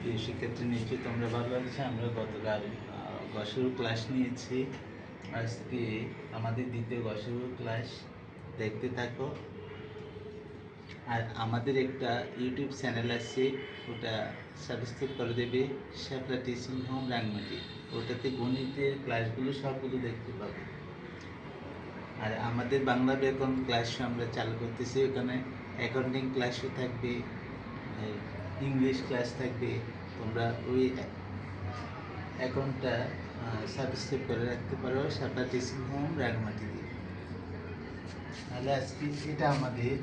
প্রিয় শিক্ষার্থী, নিশ্চয়ই তোমরা ভালো আছো। আমরা গতকাল গসরু ক্লাস নিয়েছি। আজকে আমাদের দ্বিতীয় গসরু ক্লাস দেখতে থাকো। আর আমাদের একটা ইউটিউব চ্যানেল আছে, ওটা সাবস্ক্রাইব করে দেবে, শ্যাপলা টিচিং হোম রাঙ্গামাটি। ওটাতে গণিতের ক্লাসগুলো সবগুলো দেখতে পাবে। আর আমাদের বাংলা ব্যাকরণ ক্লাসও আমরা চালু করতেছি। ওখানে অ্যাকাউন্টিং ক্লাসও থাকবে, ইংলিশ ক্লাস থাকবে। তোমরা ওই অ্যাকাউন্টটা সাবস্ক্রাইব করে রাখতে পারো শ্যাপলা টিচিং হোম রাঙ্গামাটি দিয়ে। তাহলে আজকে এটা আমাদের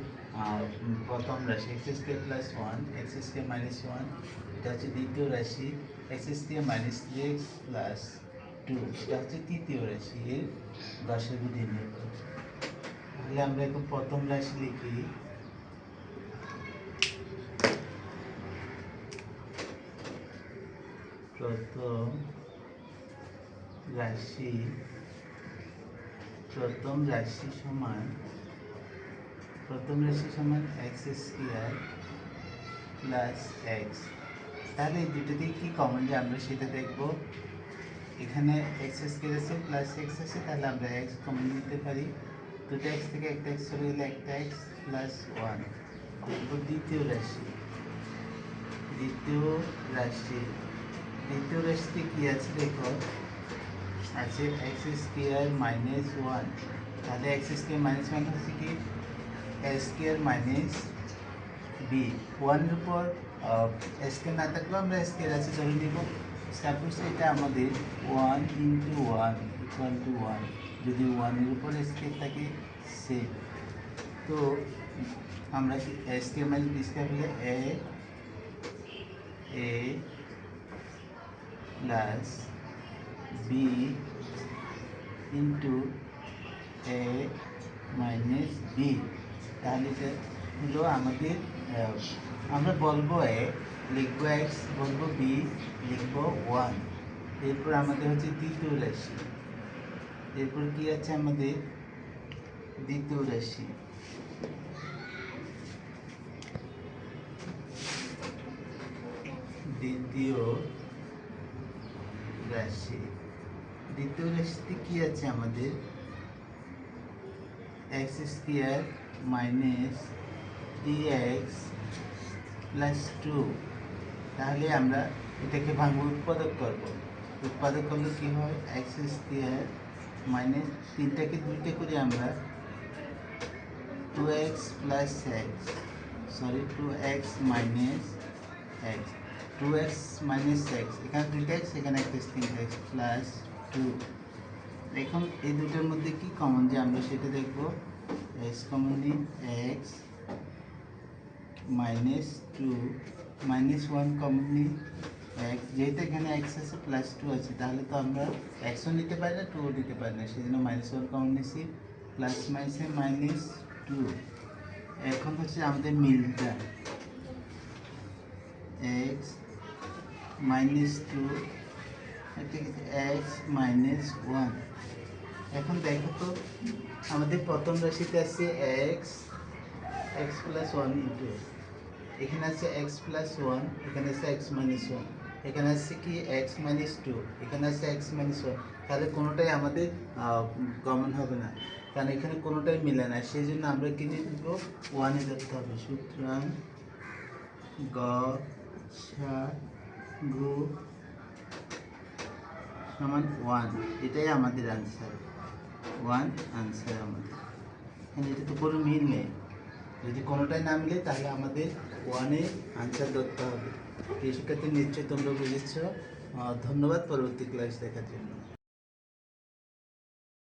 প্রথম রাশি x² + 1 x² - 1, এটা হচ্ছে দ্বিতীয় রাশি x² - 3x + 2, এটা হচ্ছে তৃতীয় রাশি। এর গসরু নির্ণয় করো। তাহলে আমরা এখন প্রথম রাশি লিখি। প্রথম রাশি সমান x² + x। তাহলে এই দুটোতেই কি কমন যে আমরা সেটা দেখব। এখানে x² আছে প্লাস x আছে, তাহলে আমরা x কমন নিতে পারি। দুটো x থেকে একটা x চলে গেলে একটা x + 1। এরপর দ্বিতীয় রাশিতে কি আছে দেখো, আছে x² - 1। তাহলে x² - 1 হচ্ছে কি a² - b। 1 এর উপর স্কয়ার না থাকলেও আমরা স্কয়ার আছে ধরে নিব। সাপোজ এটা আমাদের 1 × 1 = 1। যদি 1 এর উপর স্কয়ার থাকে সেম, তো আমরা কি a² - b² হলে a plus b into a minus b. তাহলে এটা হলো আমাদের, আমরা বলবো a, লিখবো x, বলবো b, লিখবো 1। এরপর আমাদের হচ্ছে দ্বিতীয় রাশি। এরপর কি আছে আমাদের দ্বিতীয় রাশি। দ্বিতীয় রাশিতে কি আছে আমাদের x² - 3x + 2। তাহলে আমরা এটাকে ভাঙব, উৎপাদক করব। উৎপাদক করলে কি হয়, x² - 3টাকে 2টা করে আমরা 2x - x, sorry 2x - x, 2x - x, এখানে 2টা x, এখানে একটা 3x + 2। এখন এই দুটোর মধ্যে কি কমন যে আমরা সেটা দেখব। x কমন নিই, x - 2 - 1 কমন নিই, x, যেহেতু এখানে x আছে প্লাস 2 আছে, তাহলে তো আমরা xও নিতে পারি না 2ও নিতে পারি না, সেই জন্য -1 কমন নিছি। প্লাস মাইনাসে -2। এখন হচ্ছে আমাদের মিলটা x - 2, এটা x - 1। এখন দেখো তো আমাদের প্রথম রাশিতে আছে x + 1 ইন্টু, এখানে আছে x + 1, এখানে আছে x - 1, এখানে আছে কি x - 2, এখানে আছে x - 1। তাহলে কোনোটাই আমাদের কমন হবে না, কারণ এখানে কোনোটাই মিলে না। সেই জন্য আমরা কি নিয়ে দেবো, 1 এ ধরতে হবে। সুতরাং গ সা গু সমান 1, এটাই আমাদের আনসার। 1 আনসার আমাদের। এখানে এটা তো কোনো মিল নেই, যদি কোনোটাই না মিলে তাহলে আমাদের 1-এ আনসার ধরতে হবে। এই শিক্ষার্থী, নিশ্চয়ই তোমরা বুঝেছ। ধন্যবাদ পরবর্তী ক্লাস দেখার জন্য।